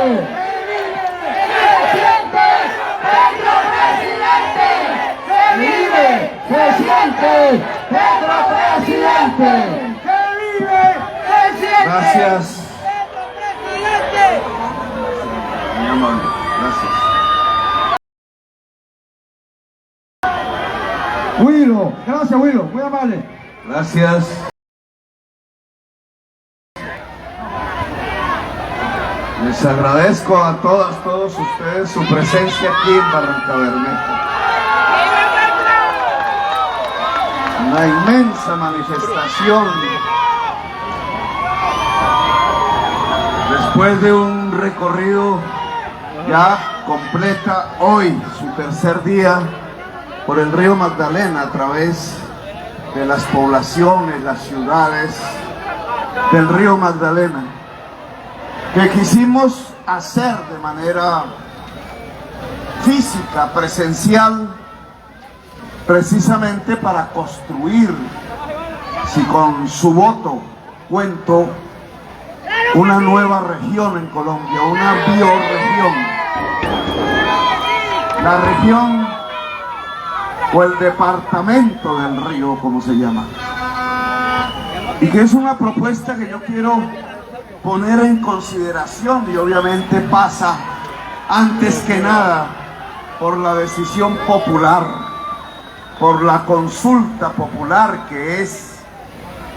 ¡Se siente! ¡Petro presidente! ¡Que vive! ¡Se siente! Gracias. Muy amable, gracias. Willo, gracias Willo, muy amable. Gracias. Les agradezco a todos ustedes su presencia aquí en Barrancabermeja. Una inmensa manifestación. Después de un recorrido ya completa hoy, su tercer día, por el río Magdalena, a través de las poblaciones, las ciudades del río Magdalena, que quisimos hacer de manera física, presencial, precisamente para construir, si con su voto cuento, una nueva región en Colombia, una biorregión. La región o el departamento del río, como se llama. Y que es una propuesta que yo quiero poner en consideración y obviamente pasa antes que nada por la decisión popular, por la consulta popular, que es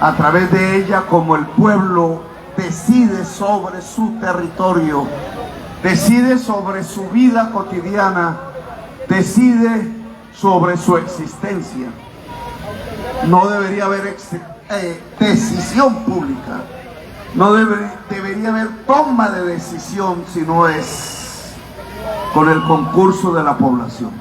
a través de ella como el pueblo decide sobre su territorio, decide sobre su vida cotidiana, decide sobre su existencia. No debería haber decisión pública, no debería haber toma de decisión si no es con el concurso de la población.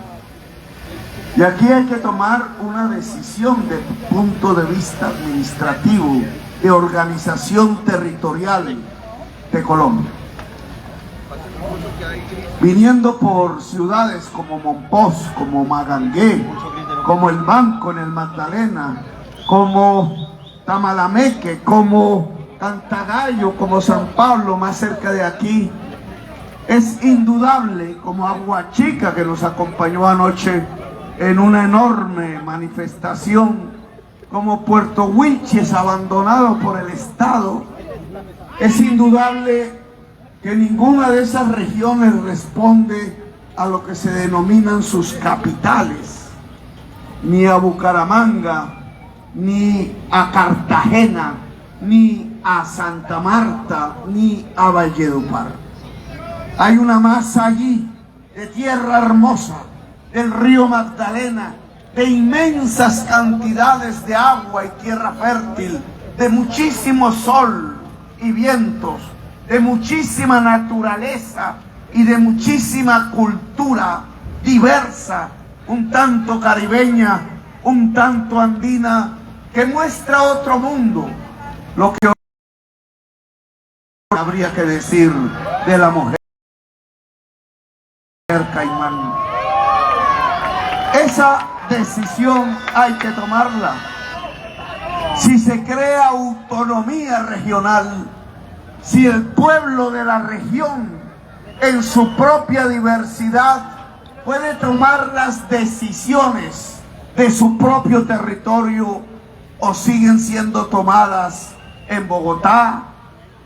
Y aquí hay que tomar una decisión desde el punto de vista administrativo, de organización territorial de Colombia. Viniendo por ciudades como Monpós, como Magangué, como El Banco en el Magdalena, como Tamalameque, como Cantagallo, como San Pablo, más cerca de aquí, es indudable, como Aguachica, que nos acompañó anoche en una enorme manifestación, como Puerto Wilches, abandonado por el Estado, es indudable que ninguna de esas regiones responde a lo que se denominan sus capitales, ni a Bucaramanga, ni a Cartagena, ni a Santa Marta, ni a Valledupar. Hay una masa allí de tierra hermosa, del río Magdalena, de inmensas cantidades de agua y tierra fértil, de muchísimo sol y vientos, de muchísima naturaleza y de muchísima cultura diversa, un tanto caribeña, un tanto andina, que muestra otro mundo. Lo que habría que decir de la mujer caimán. Esa decisión hay que tomarla. Si se crea autonomía regional, si el pueblo de la región en su propia diversidad puede tomar las decisiones de su propio territorio, o siguen siendo tomadas en Bogotá,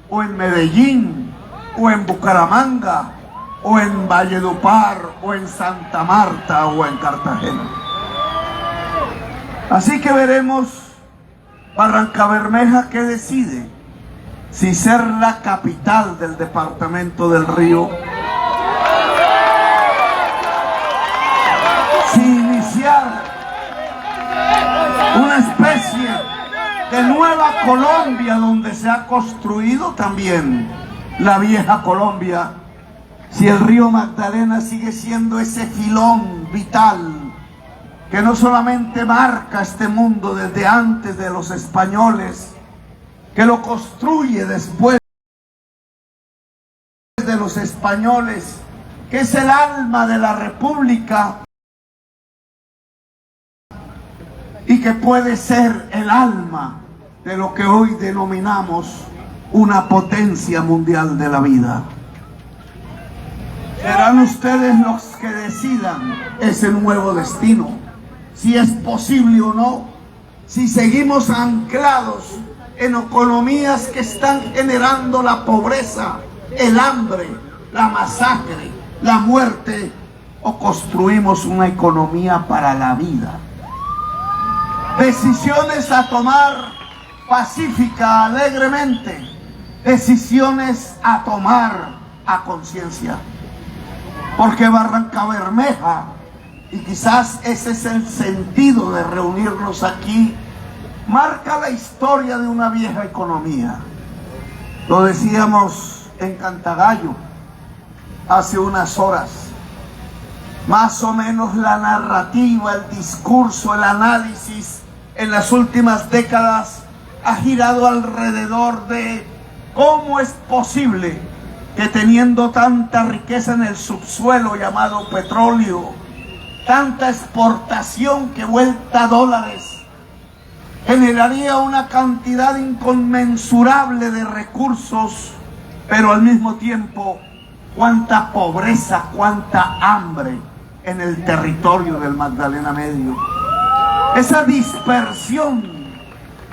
o en Medellín, o en Bucaramanga, o en Valledupar, o en Santa Marta, o en Cartagena. Así que veremos Barrancabermeja qué decide, si ser la capital del departamento del Río, si iniciar una especie de nueva Colombia donde se ha construido también la vieja Colombia, si el río Magdalena sigue siendo ese filón vital que no solamente marca este mundo desde antes de los españoles, que lo construye después de los españoles, que es el alma de la República y que puede ser el alma de lo que hoy denominamos una potencia mundial de la vida. Serán ustedes los que decidan ese nuevo destino, si es posible o no, si seguimos anclados en economías que están generando la pobreza, el hambre, la masacre, la muerte, o construimos una economía para la vida. Decisiones a tomar pacífica, alegremente, decisiones a tomar a conciencia. Porque Barrancabermeja, y quizás ese es el sentido de reunirnos aquí, marca la historia de una vieja economía. Lo decíamos en Cantagallo hace unas horas. Más o menos la narrativa, el discurso, el análisis en las últimas décadas ha girado alrededor de cómo es posible que teniendo tanta riqueza en el subsuelo llamado petróleo, tanta exportación que vuelta a dólares, generaría una cantidad inconmensurable de recursos, pero al mismo tiempo cuánta pobreza, cuánta hambre en el territorio del Magdalena Medio. Esa dispersión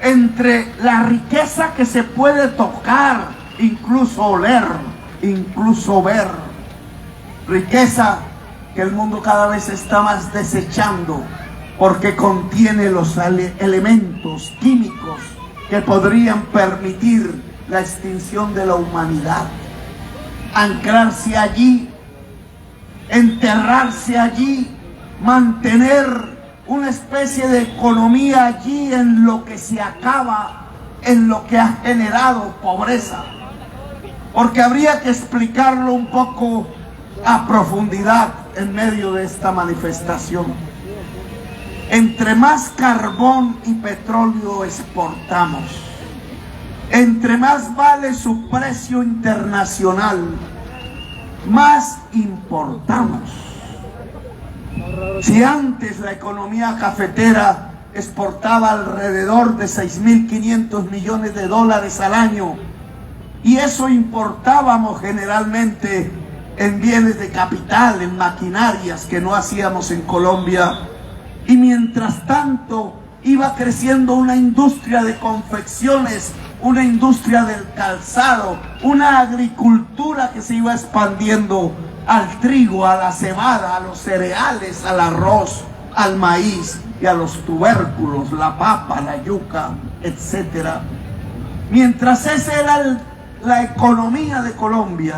entre la riqueza que se puede tocar, incluso oler, incluso ver, riqueza que el mundo cada vez está más desechando porque contiene los elementos químicos que podrían permitir la extinción de la humanidad. Anclarse allí, enterrarse allí, mantener una especie de economía allí en lo que se acaba, en lo que ha generado pobreza. Porque habría que explicarlo un poco a profundidad en medio de esta manifestación. Entre más carbón y petróleo exportamos, entre más vale su precio internacional, más importamos. Si antes la economía cafetera exportaba alrededor de 6.500 millones de dólares al año, y eso importábamos generalmente en bienes de capital, en maquinarias que no hacíamos en Colombia, y mientras tanto iba creciendo una industria de confecciones, una industria del calzado, una agricultura que se iba expandiendo al trigo, a la cebada, a los cereales, al arroz, al maíz y a los tubérculos, la papa, la yuca, etc. Mientras esa era la economía de Colombia,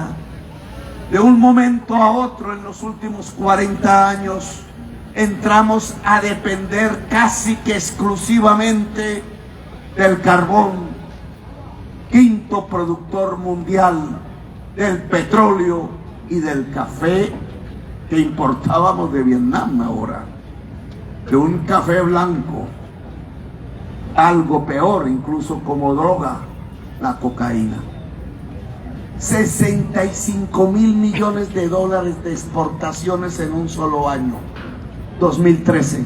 de un momento a otro en los últimos 40 años entramos a depender casi que exclusivamente del carbón, quinto productor mundial, del petróleo y del café que importábamos de Vietnam ahora, de un café blanco, algo peor incluso como droga, la cocaína. 65.000 millones de dólares de exportaciones en un solo año, 2013.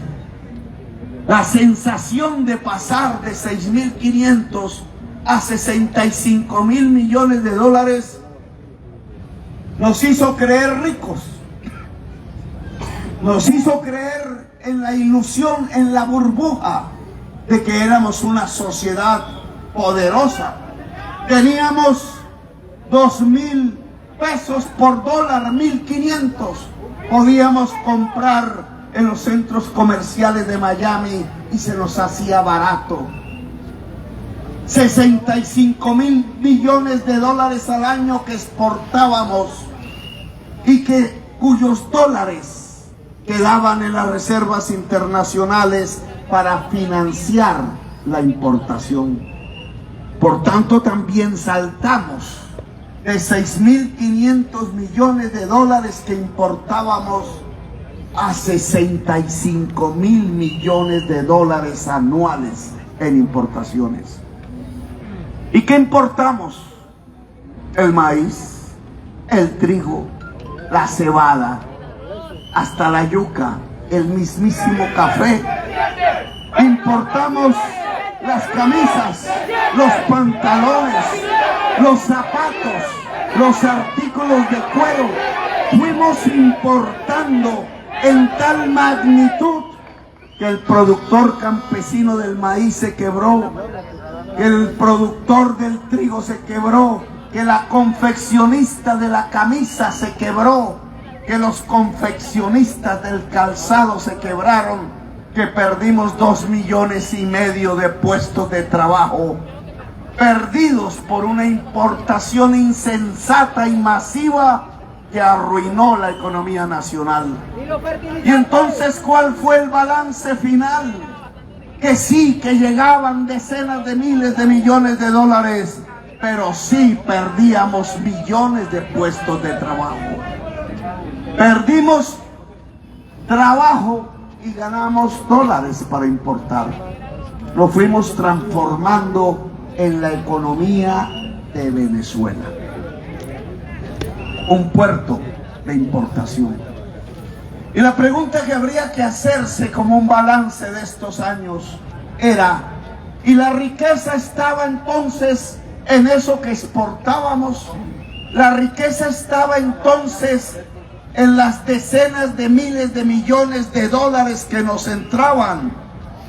La sensación de pasar de 6.500 a 65.000 millones de dólares nos hizo creer ricos, nos hizo creer en la ilusión, en la burbuja de que éramos una sociedad poderosa. Teníamos 2.000 pesos por dólar, 1.500. Podíamos comprar en los centros comerciales de Miami y se nos hacía barato. 65.000 millones de dólares al año que exportábamos y cuyos dólares quedaban en las reservas internacionales para financiar la importación. Por tanto, también saltamos de 6.500 millones de dólares que importábamos a 65.000 millones de dólares anuales en importaciones. ¿Y qué importamos? El maíz, el trigo, la cebada, hasta la yuca, el mismísimo café. Importamos las camisas, los pantalones, los zapatos, los artículos de cuero, fuimos importando en tal magnitud que el productor campesino del maíz se quebró, que el productor del trigo se quebró, que la confeccionista de la camisa se quebró, que los confeccionistas del calzado se quebraron, que perdimos 2,5 millones de puestos de trabajo, perdidos por una importación insensata y masiva que arruinó la economía nacional. Y entonces, ¿cuál fue el balance final? Que sí, que llegaban decenas de miles de millones de dólares, pero sí perdíamos millones de puestos de trabajo. Perdimos trabajo y ganamos dólares para importar. Lo fuimos transformando en la economía de Venezuela. Un puerto de importación. Y la pregunta que habría que hacerse como un balance de estos años era, ¿y la riqueza estaba entonces en eso que exportábamos? ¿La riqueza estaba entonces en las decenas de miles de millones de dólares que nos entraban?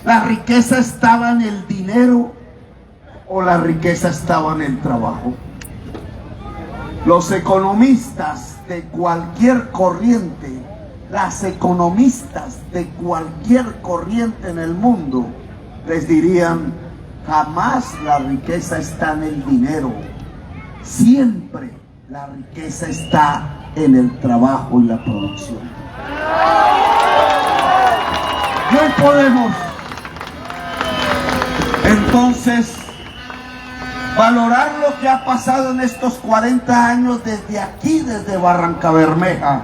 ¿La riqueza estaba en el dinero o la riqueza estaba en el trabajo? Los economistas de cualquier corriente, las economistas de cualquier corriente en el mundo, les dirían, jamás la riqueza está en el dinero, siempre la riqueza está en el trabajo y la producción. Y hoy podemos entonces valorar lo que ha pasado en estos 40 años desde aquí, desde Barrancabermeja,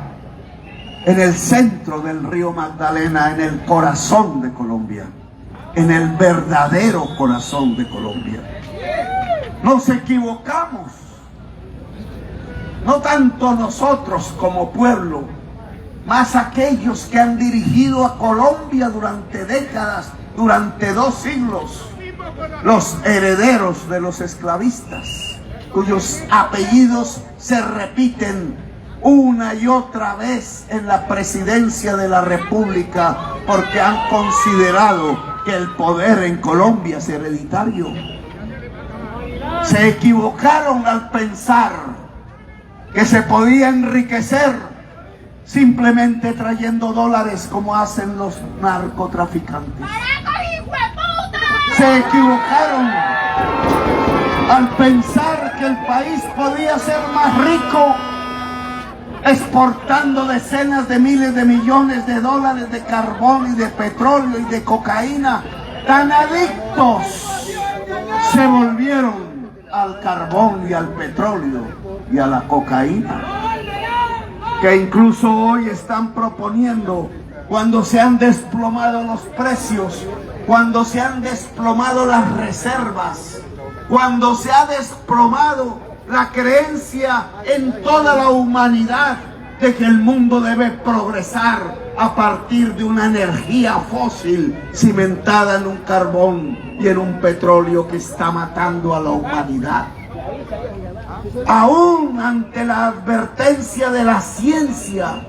en el centro del río Magdalena, en el corazón de Colombia, en el verdadero corazón de Colombia. Nos equivocamos, no tanto nosotros como pueblo, más aquellos que han dirigido a Colombia durante décadas, durante 2 siglos, los herederos de los esclavistas, cuyos apellidos se repiten una y otra vez en la presidencia de la República, porque han considerado que el poder en Colombia es hereditario. Se equivocaron al pensar que se podía enriquecer simplemente trayendo dólares como hacen los narcotraficantes. Se equivocaron al pensar que el país podía ser más rico exportando decenas de miles de millones de dólares de carbón y de petróleo y de cocaína. Tan adictos se volvieron al carbón y al petróleo y a la cocaína, que incluso hoy están proponiendo, cuando se han desplomado los precios, cuando se han desplomado las reservas, cuando se ha desplomado la creencia en toda la humanidad de que el mundo debe progresar a partir de una energía fósil cimentada en un carbón y en un petróleo que está matando a la humanidad. Aún ante la advertencia de la ciencia,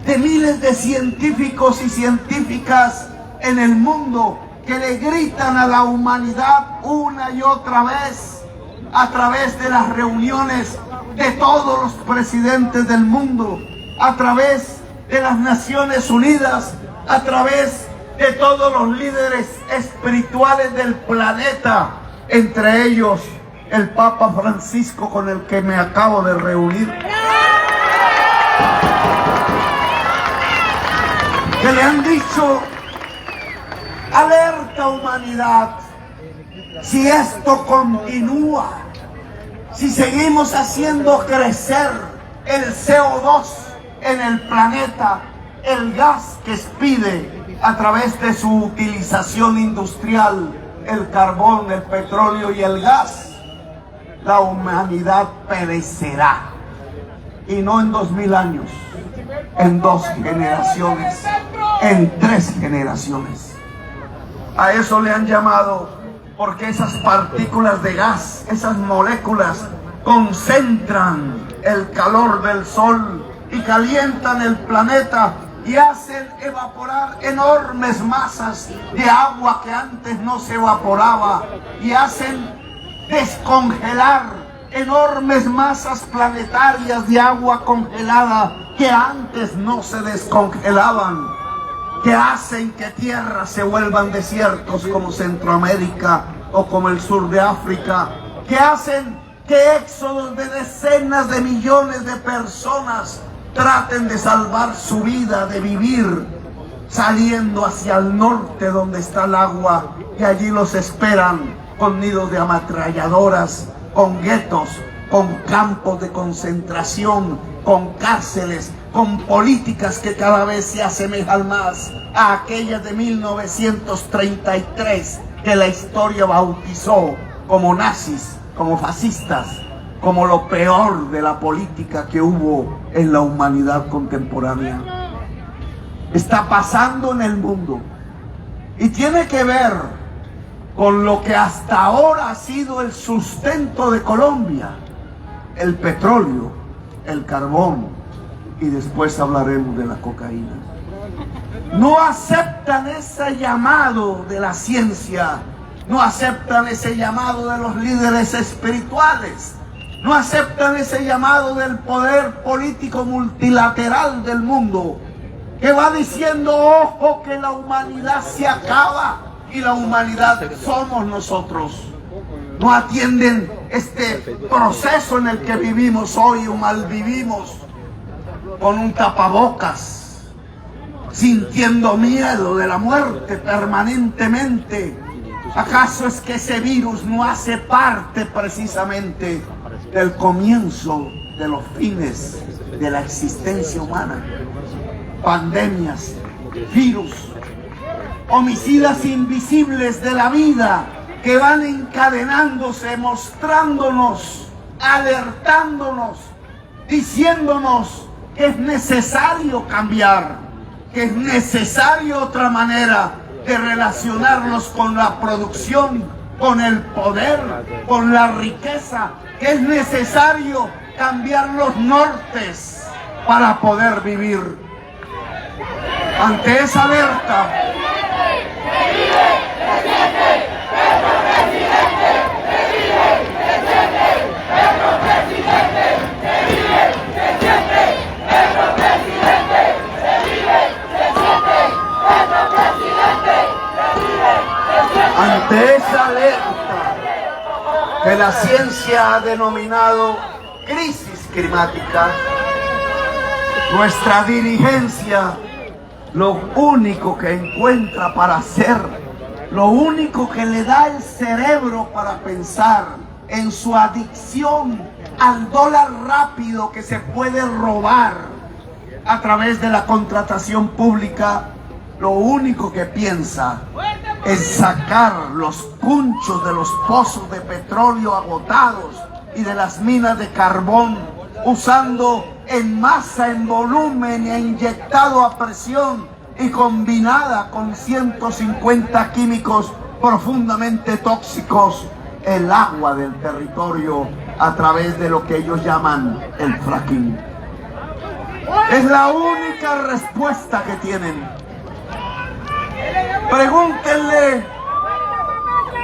de miles de científicos y científicas en el mundo que le gritan a la humanidad una y otra vez a través de las reuniones de todos los presidentes del mundo, a través de las Naciones Unidas, a través de todos los líderes espirituales del planeta, entre ellos el Papa Francisco, con el que me acabo de reunir, que le han dicho: alerta humanidad, si esto continúa, si seguimos haciendo crecer el CO2 en el planeta, el gas que expide a través de su utilización industrial, el carbón, el petróleo y el gas, la humanidad perecerá. Y no en 2000 años, en 2 generaciones, en 3 generaciones. A eso le han llamado, porque esas partículas de gas, esas moléculas, concentran el calor del sol y calientan el planeta y hacen evaporar enormes masas de agua que antes no se evaporaba y hacen descongelar enormes masas planetarias de agua congelada que antes no se descongelaban, que hacen que tierras se vuelvan desiertos como Centroamérica o como el sur de África, que hacen que éxodos de decenas de millones de personas traten de salvar su vida, de vivir saliendo hacia el norte donde está el agua, y allí los esperan con nidos de ametralladoras, con guetos, con campos de concentración, con cárceles, con políticas que cada vez se asemejan más a aquellas de 1933 que la historia bautizó como nazis, como fascistas, como lo peor de la política que hubo en la humanidad contemporánea. Está pasando en el mundo y tiene que ver con lo que hasta ahora ha sido el sustento de Colombia: el petróleo, el carbón, y después hablaremos de la cocaína. No aceptan ese llamado de la ciencia, no aceptan ese llamado de los líderes espirituales, no aceptan ese llamado del poder político multilateral del mundo, que va diciendo: ojo, que la humanidad se acaba y la humanidad somos nosotros. No atienden este proceso en el que vivimos hoy o malvivimos, con un tapabocas, sintiendo miedo de la muerte permanentemente. ¿Acaso es que ese virus no hace parte precisamente del comienzo de los fines de la existencia humana? Pandemias, virus, homicidas invisibles de la vida que van encadenándose, mostrándonos, alertándonos, diciéndonos que es necesario cambiar, que es necesario otra manera de relacionarnos con la producción, con el poder, con la riqueza, que es necesario cambiar los nortes para poder vivir. Ante esa alerta, que la ciencia ha denominado crisis climática, nuestra dirigencia lo único que encuentra para hacer, lo único que le da el cerebro para pensar en su adicción al dólar rápido que se puede robar a través de la contratación pública, lo único que piensa es sacar los cunchos de los pozos de petróleo agotados y de las minas de carbón, usando en masa, en volumen, e inyectado a presión y combinada con 150 químicos profundamente tóxicos, el agua del territorio a través de lo que ellos llaman el fracking. Es la única respuesta que tienen.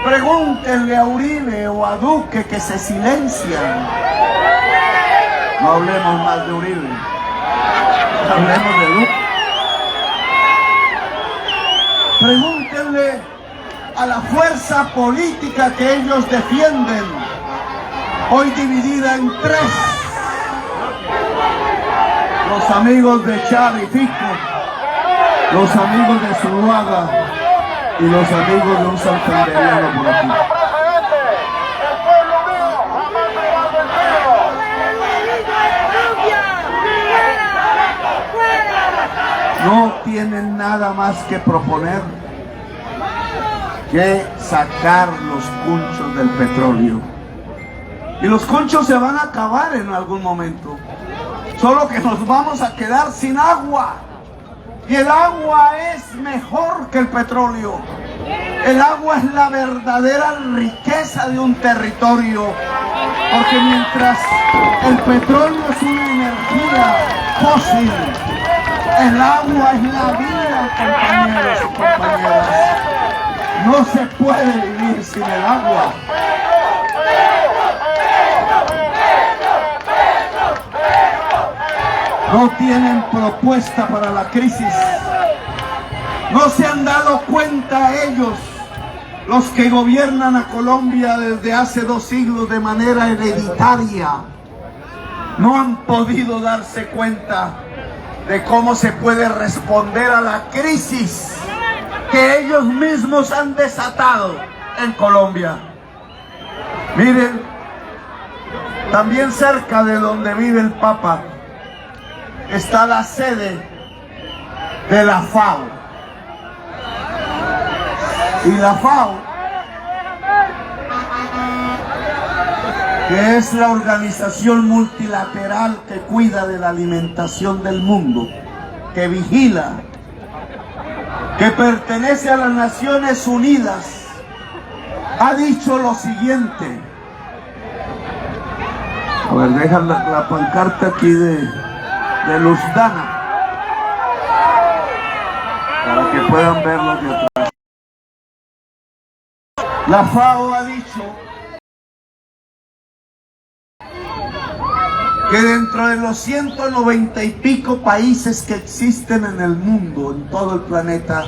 Pregúntenle a Uribe o a Duque, que se silencian. No hablemos más de Uribe, hablemos de Duque. Pregúntenle a la fuerza política que ellos defienden, hoy dividida en tres: los amigos de Chávez y Fico, los amigos de Zuluaga y los amigos de un santanderiano por aquí. No tienen nada más que proponer que sacar los cunchos del petróleo. Y los cunchos se van a acabar en algún momento. Solo que nos vamos a quedar sin agua. Y el agua es mejor que el petróleo. El agua es la verdadera riqueza de un territorio. Porque mientras el petróleo es una energía fósil. El agua es la vida, compañeros y compañeras. No se puede vivir sin el agua. No tienen propuesta para la crisis. No se han dado cuenta ellos, los que gobiernan a Colombia desde hace 2 siglos de manera hereditaria. No han podido darse cuenta de cómo se puede responder a la crisis que ellos mismos han desatado en Colombia. Miren, también cerca de donde vive el Papa está la sede de la FAO. Y la FAO, que es la organización multilateral que cuida de la alimentación del mundo, que vigila, que pertenece a las Naciones Unidas, ha dicho lo siguiente. A ver, deja la pancarta aquí de Luzdana, para que puedan verlo de atrás. La FAO ha dicho que dentro de los 190 y pico países que existen en el mundo, en todo el planeta,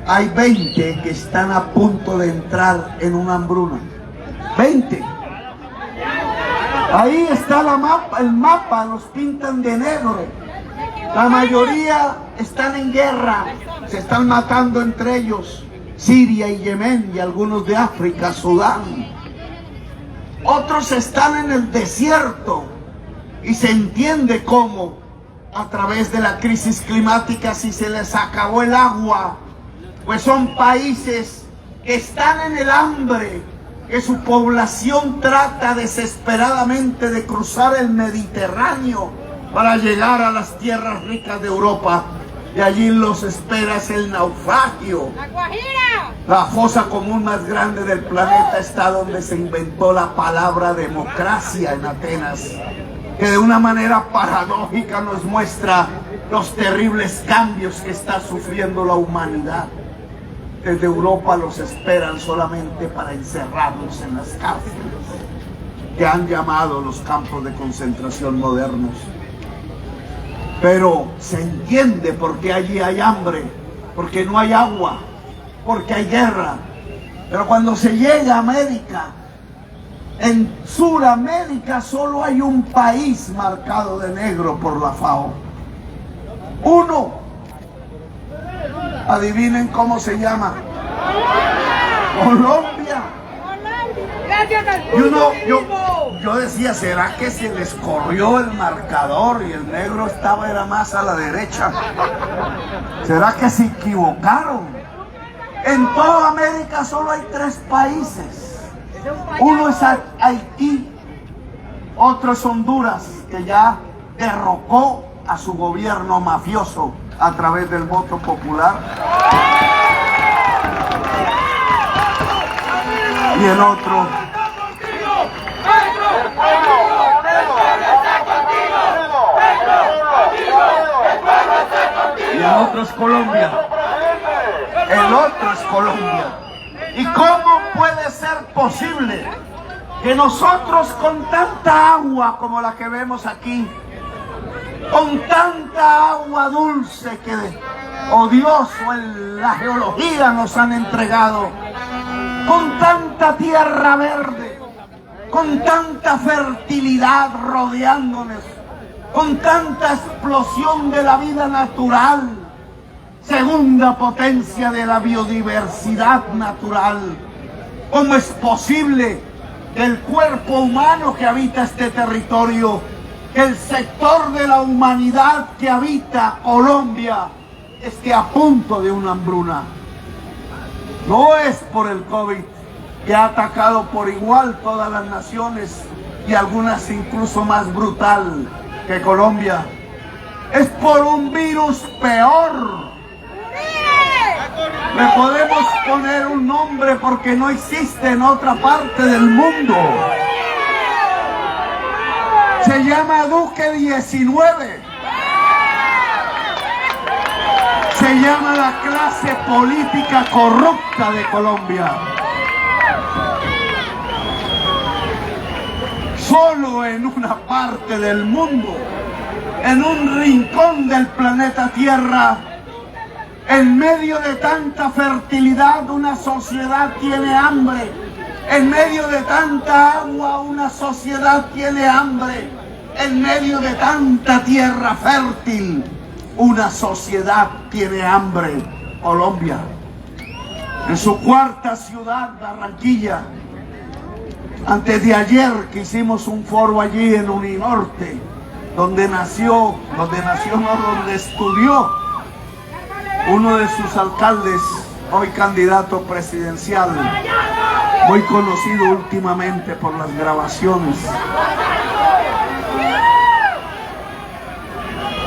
hay 20 que están a punto de entrar en una hambruna. 20. Ahí está el mapa, los pintan de negro. La mayoría están en guerra, se están matando entre ellos. Siria y Yemen y algunos de África, Sudán. Otros están en el desierto y se entiende cómo a través de la crisis climática, si se les acabó el agua, pues son países que están en el hambre, que su población trata desesperadamente de cruzar el Mediterráneo para llegar a las tierras ricas de Europa. Y allí los espera el naufragio. La fosa común más grande del planeta está donde se inventó la palabra democracia, en Atenas, que de una manera paradójica nos muestra los terribles cambios que está sufriendo la humanidad. Desde Europa los esperan solamente para encerrarlos en las cárceles, que han llamado los campos de concentración modernos. Pero se entiende por qué allí hay hambre, porque no hay agua, porque hay guerra. Pero cuando se llega a América, en Sudamérica solo hay un país marcado de negro por la FAO. Uno. Adivinen cómo se llama. Colombia. Yo decía, ¿será que se les corrió el marcador y el negro era más a la derecha? ¿Será que se equivocaron? En toda América solo hay 3 países. Uno es Haití, otro es Honduras, que ya derrocó a su gobierno mafioso a través del voto popular. Y el otro es Colombia. El otro es Colombia. ¿Y cómo puede ser posible que nosotros, con tanta agua como la que vemos aquí, con tanta agua dulce que Dios o la geología nos han entregado, con tanta tierra verde, con tanta fertilidad rodeándonos, con tanta explosión de la vida natural, segunda potencia de la biodiversidad natural? ¿Cómo es posible que el cuerpo humano que habita este territorio, que el sector de la humanidad que habita Colombia, esté a punto de una hambruna? No es por el COVID, que ha atacado por igual todas las naciones y algunas incluso más brutal que Colombia. Es por un virus peor. Le podemos poner un nombre porque no existe en otra parte del mundo. Se llama Duque 19. Se llama la clase política corrupta de Colombia. Solo en una parte del mundo, en un rincón del planeta Tierra, en medio de tanta fertilidad, una sociedad tiene hambre. En medio de tanta agua, una sociedad tiene hambre. En medio de tanta tierra fértil, una sociedad tiene hambre. Colombia. En su cuarta ciudad, Barranquilla, antes de ayer que hicimos un foro allí en Uninorte, donde estudió uno de sus alcaldes, hoy candidato presidencial, muy conocido últimamente por las grabaciones.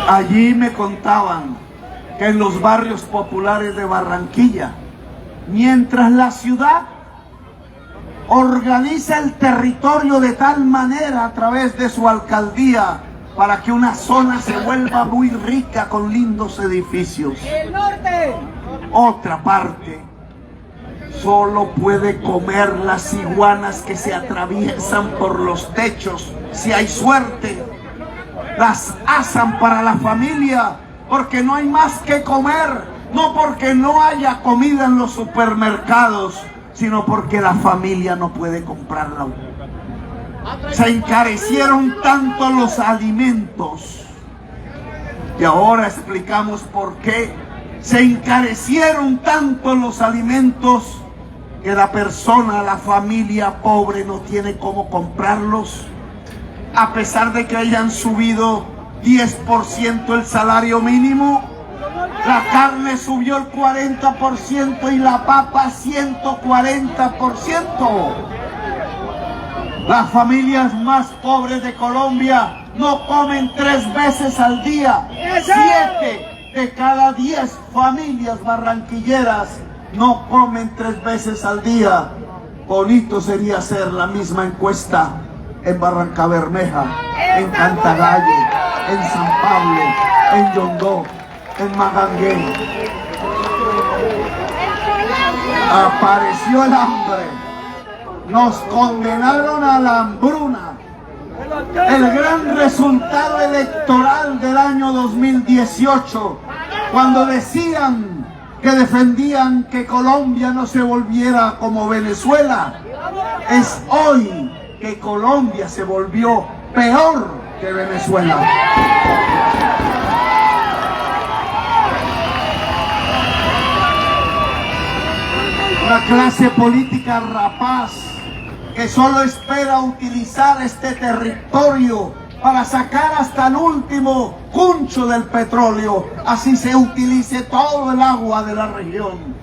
Allí me contaban que en los barrios populares de Barranquilla, mientras la ciudad organiza el territorio de tal manera a través de su alcaldía para que una zona se vuelva muy rica con lindos edificios, ¡El norte! otra parte solo puede comer las iguanas que se atraviesan por los techos. Si hay suerte, las asan para la familia porque no hay más que comer, no porque no haya comida en los supermercados, sino porque la familia no puede comprarla. Se encarecieron tanto los alimentos, y ahora explicamos por qué. Se encarecieron tanto los alimentos que la persona, la familia pobre no tiene cómo comprarlos, a pesar de que hayan subido 10% el salario mínimo. La carne subió el 40% y la papa 140%. Las familias más pobres de Colombia no comen 3 veces al día. 7 de cada 10 familias barranquilleras no comen 3 veces al día. Bonito sería hacer la misma encuesta en Barrancabermeja, en Cantagallo, en San Pablo, en Yondó, en Magangué. Apareció el hambre. Nos condenaron a la hambruna. El gran resultado electoral del año 2018, cuando decían que defendían que Colombia no se volviera como Venezuela, es hoy que Colombia se volvió peor que Venezuela. Una clase política rapaz que solo espera utilizar este territorio para sacar hasta el último cuncho del petróleo, así se utilice todo el agua de la región,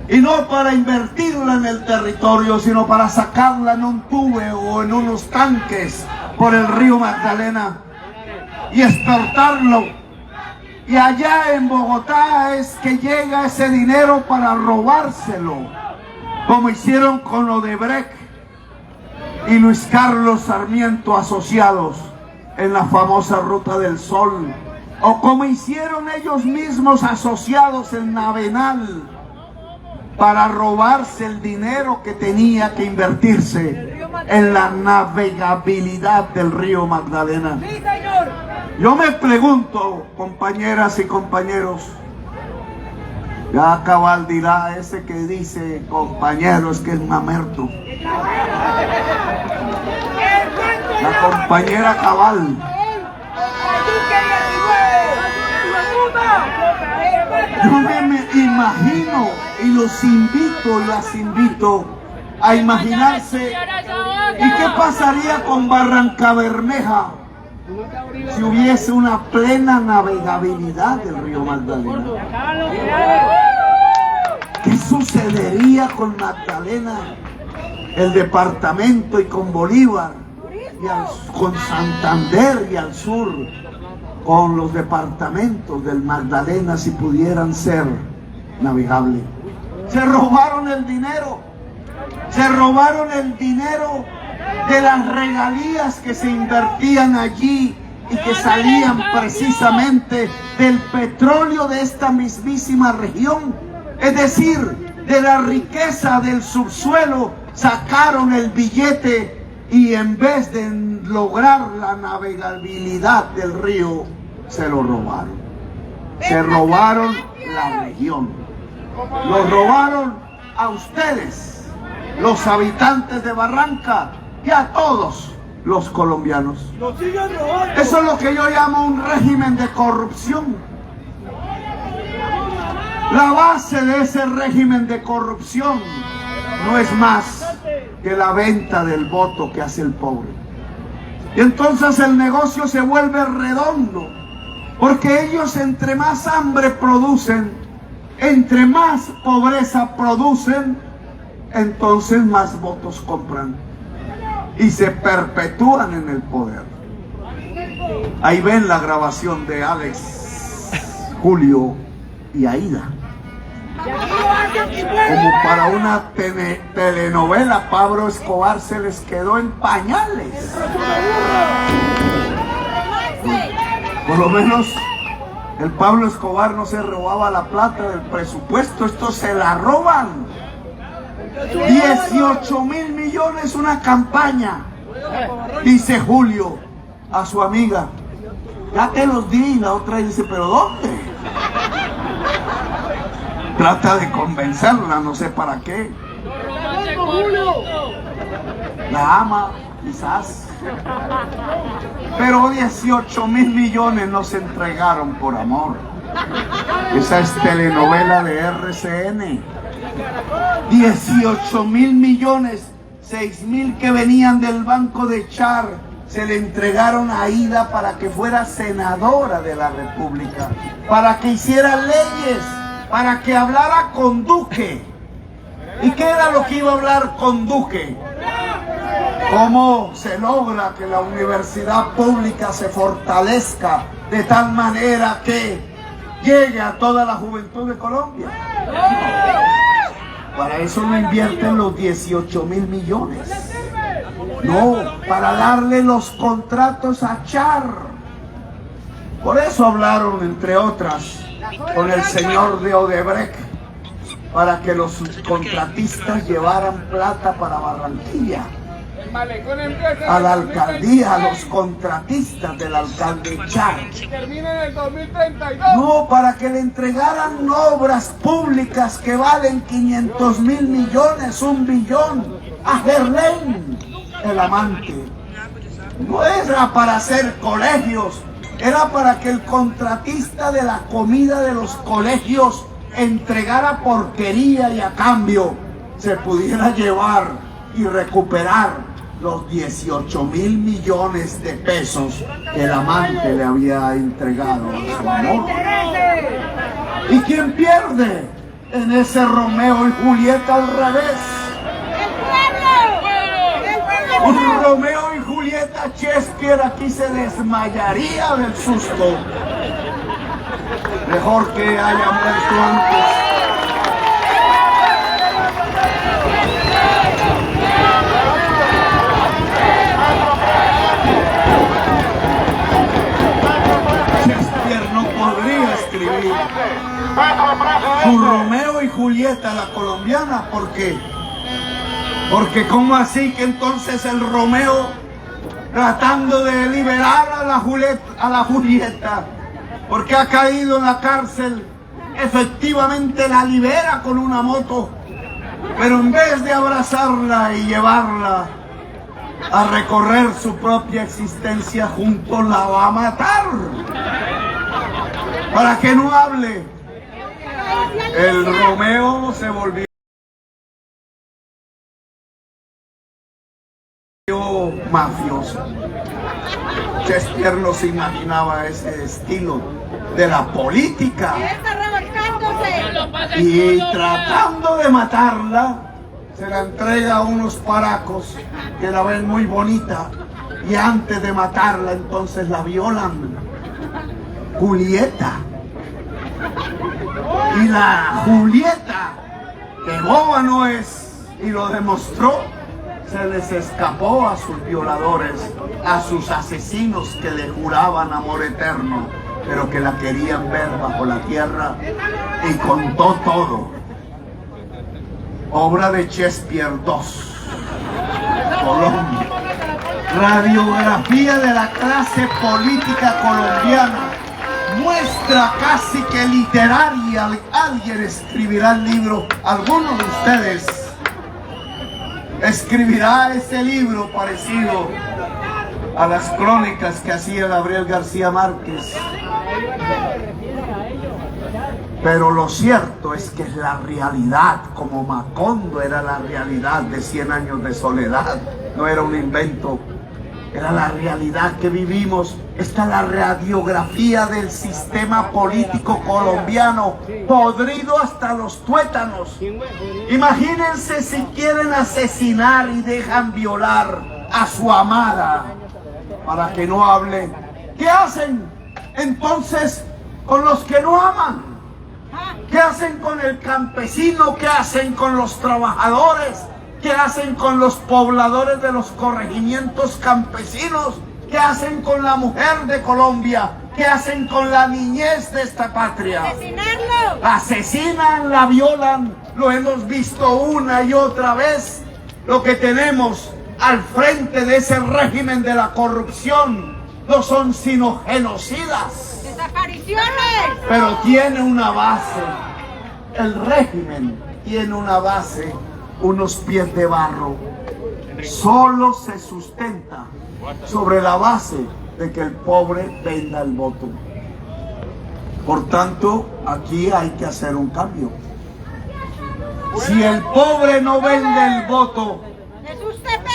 y no para invertirla en el territorio, sino para sacarla en un tubo o en unos tanques por el río Magdalena y exportarlo. Y allá en Bogotá es que llega ese dinero para robárselo, como hicieron con Odebrecht y Luis Carlos Sarmiento asociados en la famosa Ruta del Sol, o como hicieron ellos mismos asociados en Navenal para robarse el dinero que tenía que invertirse en la navegabilidad del río Magdalena. ¡Sí, señor! Yo me pregunto, compañeras y compañeros, ya cabal dirá ese que dice compañeros que es mamerto. La compañera cabal. Yo me imagino y los invito y las invito a imaginarse y qué pasaría con Barrancabermeja si hubiese una plena navegabilidad del río Magdalena. ¿Qué sucedería con Magdalena, el departamento, y con Bolívar, y con Santander y al sur, con los departamentos del Magdalena si pudieran ser navegables? Se robaron el dinero. Se robaron el dinero de las regalías que se invertían allí y que salían precisamente del petróleo de esta mismísima región. Es decir, de la riqueza del subsuelo sacaron el billete y en vez de lograr la navegabilidad del río, se lo robaron. Se robaron la región. Los robaron a ustedes, los habitantes de Barranca, y a todos los colombianos. Eso es lo que yo llamo un régimen de corrupción. La base de ese régimen de corrupción no es más que la venta del voto que hace el pobre. Y entonces el negocio se vuelve redondo, porque ellos entre más hambre producen, entre más pobreza producen, entonces más votos compran y se perpetúan en el poder. Ahí ven la grabación de Alex, Julio y Aída. Como para una telenovela, Pablo Escobar se les quedó en pañales. Por lo menos el Pablo Escobar no se robaba la plata del presupuesto, estos se la roban. 18.000 millones una campaña, dice Julio a su amiga. Ya te los di. La otra dice, ¿pero dónde? Trata de convencerla, no sé para qué. La ama, quizás. Pero 18.000 millones no se entregaron por amor. Esa es telenovela de RCN. 18.000 millones, 6.000 que venían del Banco de Char, se le entregaron a Aída para que fuera senadora de la República, para que hiciera leyes, para que hablara con Duque. ¿Y qué era lo que iba a hablar con Duque? ¿Cómo se logra que la universidad pública se fortalezca de tal manera que llegue a toda la juventud de Colombia? Para eso no invierten los 18.000 millones. No, para darle los contratos a Char. Por eso hablaron, entre otras, con el señor de Odebrecht, para que los contratistas llevaran plata para Barranquilla. A la alcaldía, a los contratistas del alcalde Char. No, para que le entregaran obras públicas que valen 500.000 millones, 1 billón, a Gerlain, el amante. No era para hacer colegios, era para que el contratista de la comida de los colegios entregara porquería y a cambio se pudiera llevar y recuperar los 18.000 millones de pesos que el amante le había entregado a su amor. ¿Y quién pierde en ese Romeo y Julieta al revés? Un Romeo y Julieta, Shakespeare aquí se desmayaría del susto. Mejor que haya muerto antes. Su Romeo y Julieta, la colombiana. ¿Por qué? Porque ¿cómo así que entonces el Romeo, tratando de liberar a la Julieta, porque ha caído en la cárcel, efectivamente la libera con una moto, pero en vez de abrazarla y llevarla a recorrer su propia existencia juntos, la va a matar para que no hable? El Romeo se volvió mafioso. Shakespeare no se imaginaba ese estilo de la política. Y tratando de matarla, se la entrega a unos paracos que la ven muy bonita, y antes de matarla entonces la violan. Julieta. Y la Julieta, que boba no es, y lo demostró, se les escapó a sus violadores, a sus asesinos que le juraban amor eterno, pero que la querían ver bajo la tierra, y contó todo. Obra de Shakespeare II, Colombia. Radiografía de la clase política colombiana. Muestra casi que literaria. Alguien escribirá el libro, alguno de ustedes escribirá ese libro parecido a las crónicas que hacía Gabriel García Márquez. Pero lo cierto es que es la realidad, como Macondo era la realidad de 100 años de soledad, no era un invento, era la realidad que vivimos. Esta es la radiografía del sistema político colombiano, podrido hasta los tuétanos. Imagínense si quieren asesinar y dejan violar a su amada para que no hable. ¿Qué hacen entonces con los que no aman? ¿Qué hacen con el campesino? ¿Qué hacen con los trabajadores? ¿Qué hacen con los pobladores de los corregimientos campesinos? ¿Qué hacen con la mujer de Colombia? ¿Qué hacen con la niñez de esta patria? ¡Asesinarlo! Asesinan, la violan, lo hemos visto una y otra vez. Lo que tenemos al frente de ese régimen de la corrupción no son sino genocidas. ¡Desapariciones! Pero tiene una base, el régimen tiene una base, unos pies de barro. Solo se sustenta sobre la base de que el pobre venda el voto. Por tanto, aquí hay que hacer un cambio. Si el pobre no vende el voto,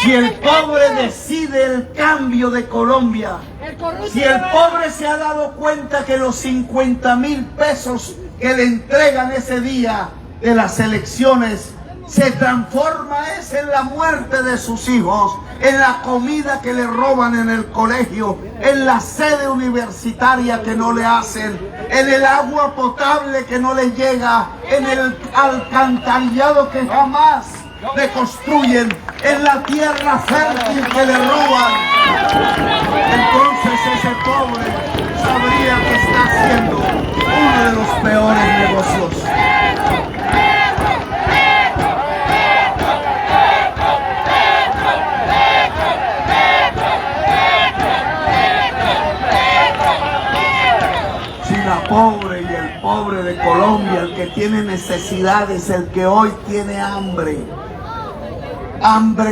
si el pobre decide el cambio de Colombia, si el pobre se ha dado cuenta que los 50.000 pesos que le entregan ese día de las elecciones se transforma en la muerte de sus hijos, en la comida que le roban en el colegio, en la sede universitaria que no le hacen, en el agua potable que no le llega, en el alcantarillado que jamás le construyen, en la tierra fértil que le roban, entonces ese pobre sabría que está haciendo uno de los peores negocios. Pobre y el pobre de Colombia, el que tiene necesidades, el que hoy tiene hambre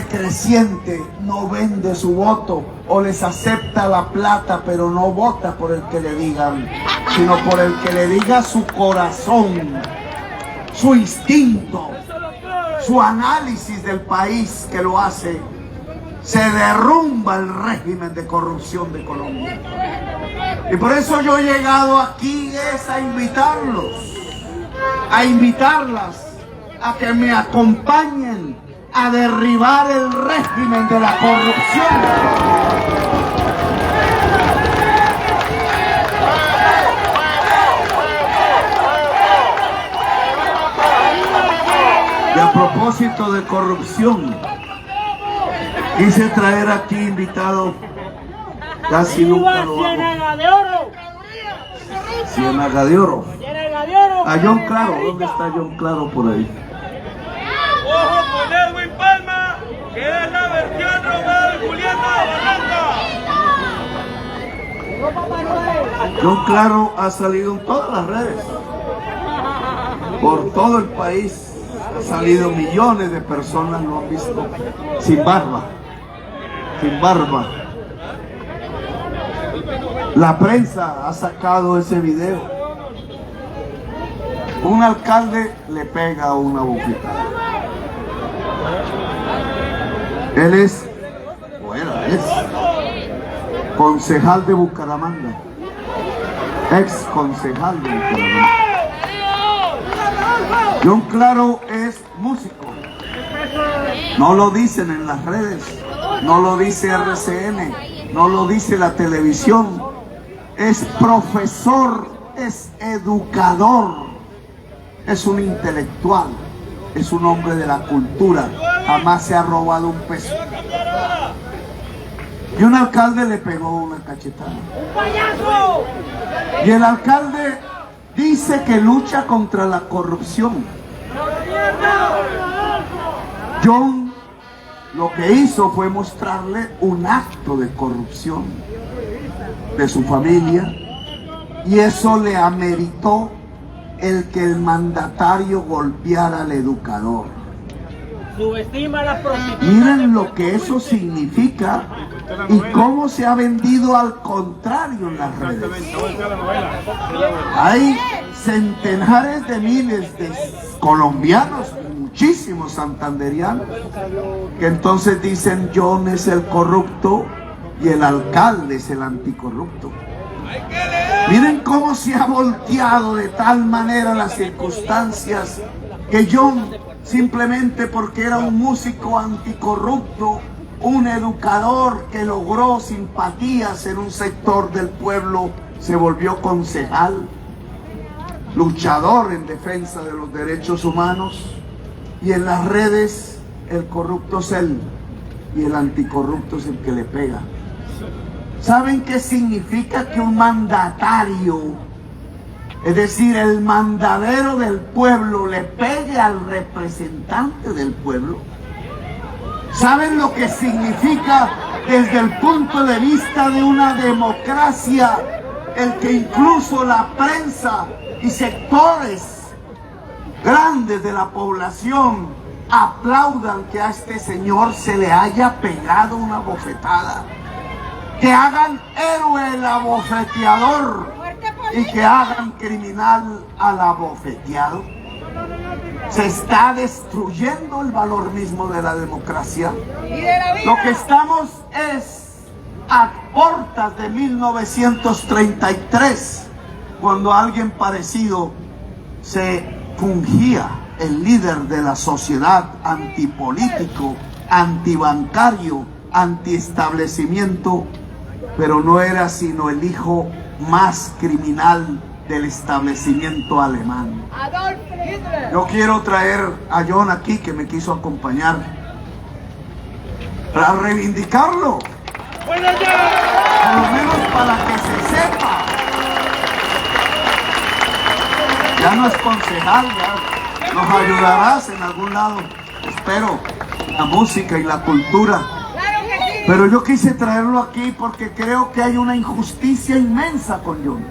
creciente, no vende su voto o les acepta la plata, pero no vota por el que le digan, sino por el que le diga su corazón, su instinto, su análisis del país que lo hace. Se derrumba el régimen de corrupción de Colombia. Y por eso yo he llegado aquí es a invitarlos, a invitarlas a que me acompañen a derribar el régimen de la corrupción. Y a propósito de corrupción, quise traer aquí invitado, casi nunca lo hago. Ciénaga de Oro. A John Claro, ¿dónde está John Claro por ahí? Ojo con Edwin Palma, que es la versión Romeo y Julieta Barranca. John Claro ha salido en todas las redes, por todo el país, ha salido, millones de personas lo han visto, sin barba, sin barba. La prensa ha sacado ese video. Un alcalde le pega una bofetada. Él es, concejal de Bucaramanga, ex concejal de Bucaramanga. John Claro es músico. No lo dicen en las redes, no lo dice RCN, no lo dice la televisión. Es profesor, es educador, es un intelectual, es un hombre de la cultura. jamás se ha robado un peso. Y un alcalde le pegó una cachetada. Y el alcalde dice que lucha contra la corrupción. John lo que hizo fue mostrarle un acto de corrupción de su familia, y eso le ameritó el que el mandatario golpeara al educador. Subestima a las prostitutas. Miren lo que eso significa y cómo se ha vendido al contrario en las redes. Hay centenares de miles de colombianos, muchísimos santanderianos, que entonces dicen John es el corrupto y el alcalde es el anticorrupto. Miren cómo se ha volteado de tal manera las circunstancias, que John, simplemente porque era un músico anticorrupto, un educador que logró simpatías en un sector del pueblo, se volvió concejal, luchador en defensa de los derechos humanos, y en las redes el corrupto es él y el anticorrupto es el que le pega. ¿Saben qué significa que un mandatario, es decir, el mandadero del pueblo, le pegue al representante del pueblo? ¿Saben lo que significa desde el punto de vista de una democracia el que incluso la prensa y sectores grandes de la población aplaudan que a este señor se le haya pegado una bofetada? Que hagan héroe el abofeteador y que hagan criminal al abofeteado. Se está destruyendo el valor mismo de la democracia. Lo que estamos es a puertas de 1933, cuando alguien parecido se fungía el líder de la sociedad, antipolítico, antibancario, antiestablecimiento, pero no era sino el hijo más criminal del establecimiento alemán. Yo quiero traer a John aquí, que me quiso acompañar, para reivindicarlo, por lo menos para que se sepa. Ya no es concejal, ya nos ayudarás en algún lado, espero, la música y la cultura. Pero yo quise traerlo aquí porque creo que hay una injusticia inmensa con John.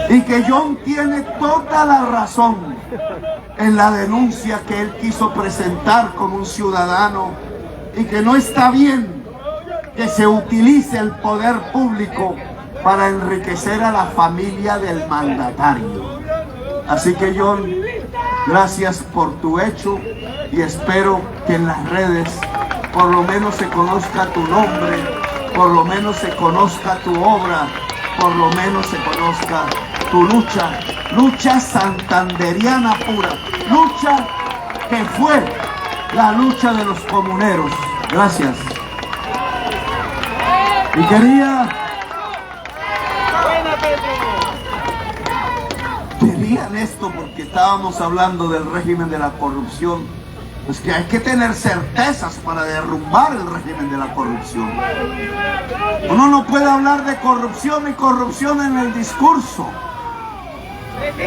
Y que John tiene toda la razón en la denuncia que él quiso presentar como un ciudadano, y que no está bien que se utilice el poder público para enriquecer a la familia del mandatario. Así que John, gracias por tu hecho, y espero que en las redes por lo menos se conozca tu nombre, por lo menos se conozca tu obra, por lo menos se conozca tu lucha, lucha santanderiana pura, lucha que fue la lucha de los comuneros. Gracias. Y querían esto porque estábamos hablando del régimen de la corrupción. Pues que hay que tener certezas para derrumbar el régimen de la corrupción. Uno no puede hablar de corrupción y corrupción en el discurso.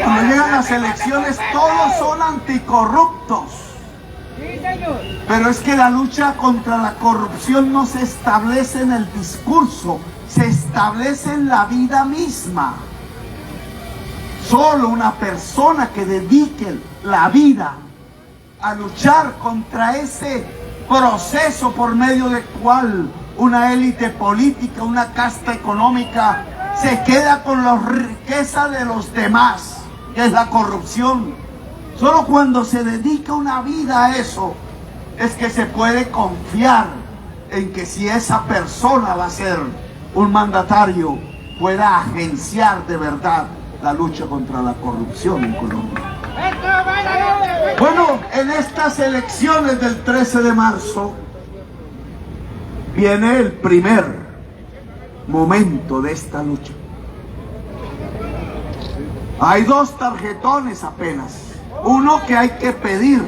Cuando llegan las elecciones todos son anticorruptos. Pero es que la lucha contra la corrupción no se establece en el discurso, se establece en la vida misma. Solo una persona que dedique la vida a luchar contra ese proceso por medio del cual una élite política, una casta económica se queda con la riqueza de los demás, que es la corrupción. Solo cuando se dedica una vida a eso es que se puede confiar en que si esa persona va a ser un mandatario, pueda agenciar de verdad la lucha contra la corrupción en Colombia. Bueno, en estas elecciones del 13 de marzo viene el primer momento de esta lucha. Hay dos tarjetones apenas. Uno que hay que pedir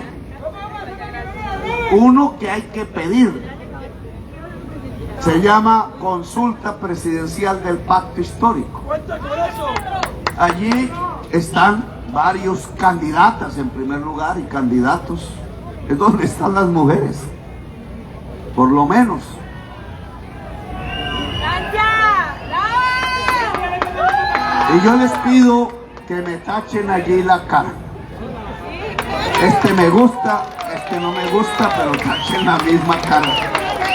uno que hay que pedir. Se llama Consulta Presidencial del Pacto Histórico. Allí están varios candidatas en primer lugar y candidatos. Es donde están las mujeres, por lo menos. Y yo les pido que me tachen allí la cara. Este me gusta, este no me gusta, pero tachen la misma cara,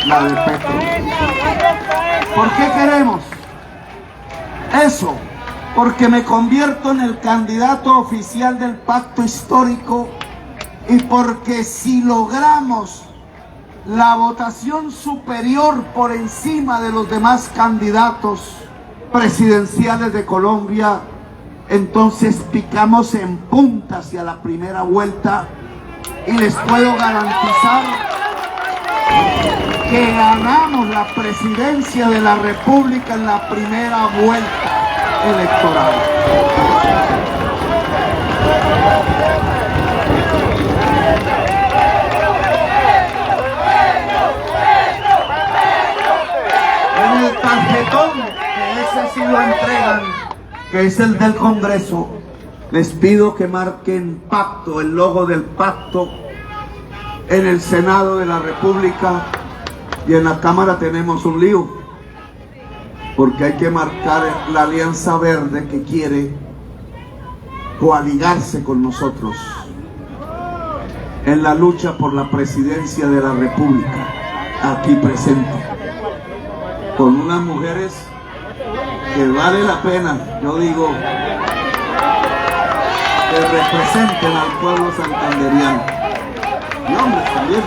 la de Petro. ¿Por qué queremos eso? Porque me convierto en el candidato oficial del pacto histórico y porque si logramos la votación superior por encima de los demás candidatos presidenciales de Colombia, entonces picamos en punta hacia la primera vuelta y les puedo garantizar que ganamos la presidencia de la República en la primera vuelta electoral. En el tarjetón, que ese sí lo entregan, que es el del Congreso, les pido que marquen pacto, el logo del pacto, en el Senado de la República, y en la Cámara tenemos un lío, porque hay que marcar la Alianza Verde que quiere coaligarse con nosotros en la lucha por la presidencia de la República, aquí presente, con unas mujeres que vale la pena, yo digo, que representen al pueblo santanderiano, y hombres también.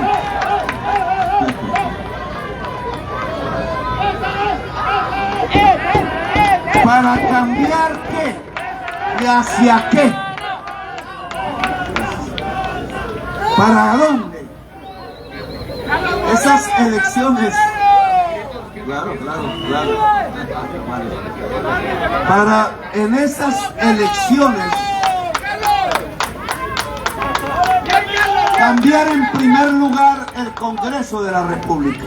¿Para cambiar qué? ¿Y hacia qué? ¿Para dónde? Esas elecciones. Claro. Para en esas elecciones cambiar en primer lugar el Congreso de la República.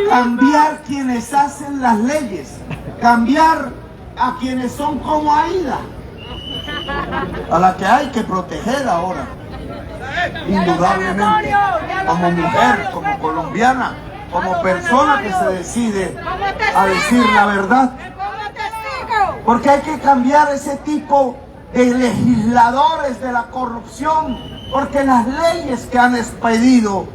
Cambiar quienes hacen las leyes. Cambiar a quienes son como Aida, a la que hay que proteger ahora, indudablemente, como mujer, como colombiana, como persona que se decide a decir la verdad. Porque hay que cambiar ese tipo de legisladores de la corrupción, porque las leyes que han expedido,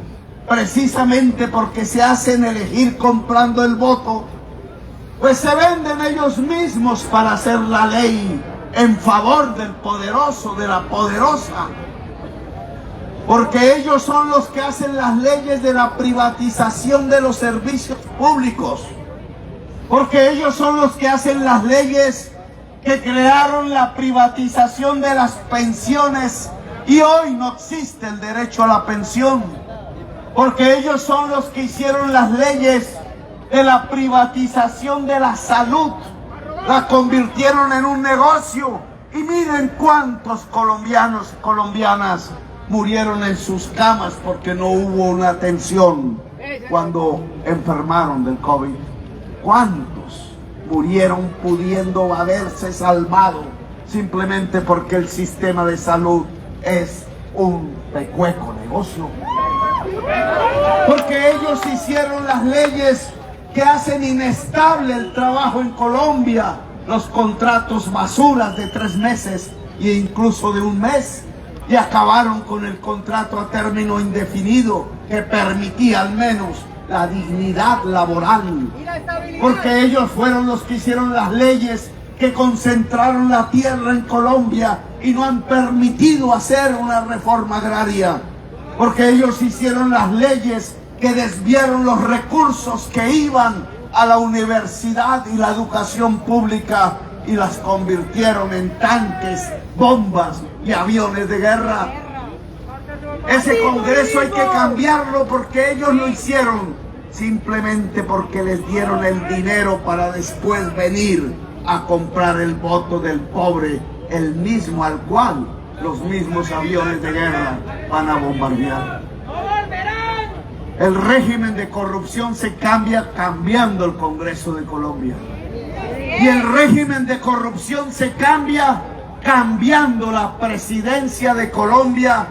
precisamente porque se hacen elegir comprando el voto, pues se venden ellos mismos para hacer la ley en favor del poderoso, de la poderosa. Porque ellos son los que hacen las leyes de la privatización de los servicios públicos. Porque ellos son los que hacen las leyes que crearon la privatización de las pensiones y hoy no existe el derecho a la pensión. Porque ellos son los que hicieron las leyes de la privatización de la salud, la convirtieron en un negocio y miren cuántos colombianos y colombianas murieron en sus camas porque no hubo una atención cuando enfermaron del COVID. ¿Cuántos murieron pudiendo haberse salvado simplemente porque el sistema de salud es un pecueco negocio? Porque ellos hicieron las leyes que hacen inestable el trabajo en Colombia, los contratos basuras de 3 meses e incluso de 1 mes, y acabaron con el contrato a término indefinido que permitía al menos la dignidad laboral. Porque ellos fueron los que hicieron las leyes que concentraron la tierra en Colombia y no han permitido hacer una reforma agraria. Porque ellos hicieron las leyes que desviaron los recursos que iban a la universidad y la educación pública y las convirtieron en tanques, bombas y aviones de guerra. Ese Congreso hay que cambiarlo porque ellos lo hicieron simplemente porque les dieron el dinero para después venir a comprar el voto del pobre, el mismo al cual los mismos aviones de guerra van a bombardear. El régimen de corrupción se cambia cambiando el Congreso de Colombia. Y el régimen de corrupción se cambia cambiando la presidencia de Colombia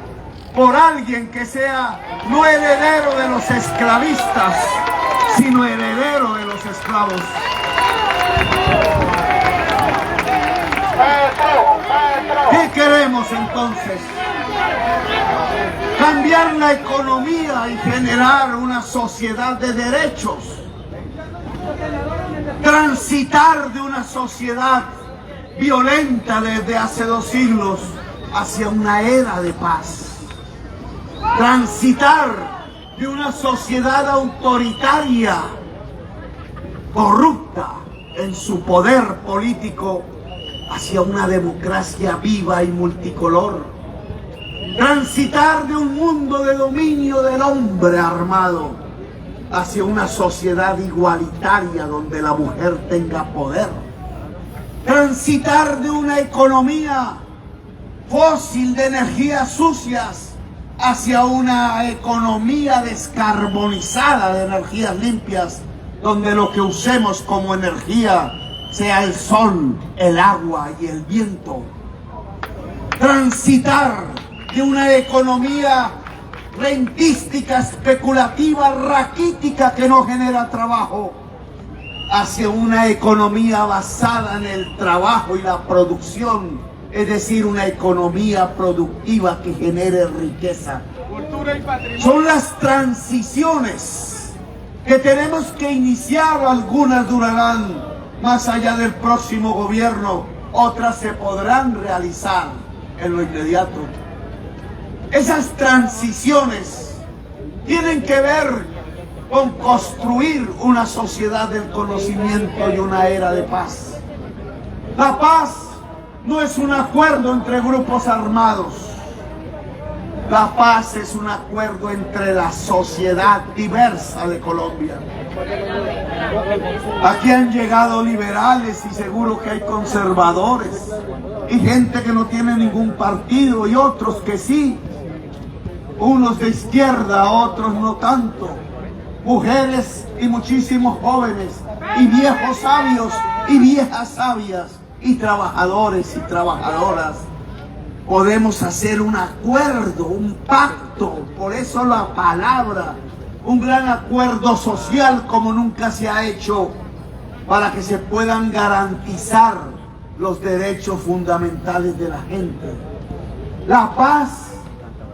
por alguien que sea no heredero de los esclavistas, sino heredero de los esclavos. ¿Qué queremos entonces? Cambiar la economía y generar una sociedad de derechos. Transitar de una sociedad violenta desde hace 2 siglos hacia una era de paz. Transitar de una sociedad autoritaria, corrupta en su poder político, hacia una democracia viva y multicolor. Transitar de un mundo de dominio del hombre armado hacia una sociedad igualitaria donde la mujer tenga poder. Transitar de una economía fósil de energías sucias hacia una economía descarbonizada de energías limpias, donde lo que usemos como energía sea el sol, el agua y el viento. Transitar de una economía rentística, especulativa, raquítica, que no genera trabajo, hacia una economía basada en el trabajo y la producción, es decir, una economía productiva que genere riqueza. Son las transiciones que tenemos que iniciar. Algunas durarán más allá del próximo gobierno, otras se podrán realizar en lo inmediato. Esas transiciones tienen que ver con construir una sociedad del conocimiento y una era de paz. La paz no es un acuerdo entre grupos armados. La paz es un acuerdo entre la sociedad diversa de Colombia. Aquí han llegado liberales y seguro que hay conservadores y gente que no tiene ningún partido y otros que sí. Unos de izquierda, otros no tanto. Mujeres y muchísimos jóvenes y viejos sabios y viejas sabias y trabajadores y trabajadoras. Podemos hacer un acuerdo, un pacto, por eso la palabra, un gran acuerdo social como nunca se ha hecho, para que se puedan garantizar los derechos fundamentales de la gente. La paz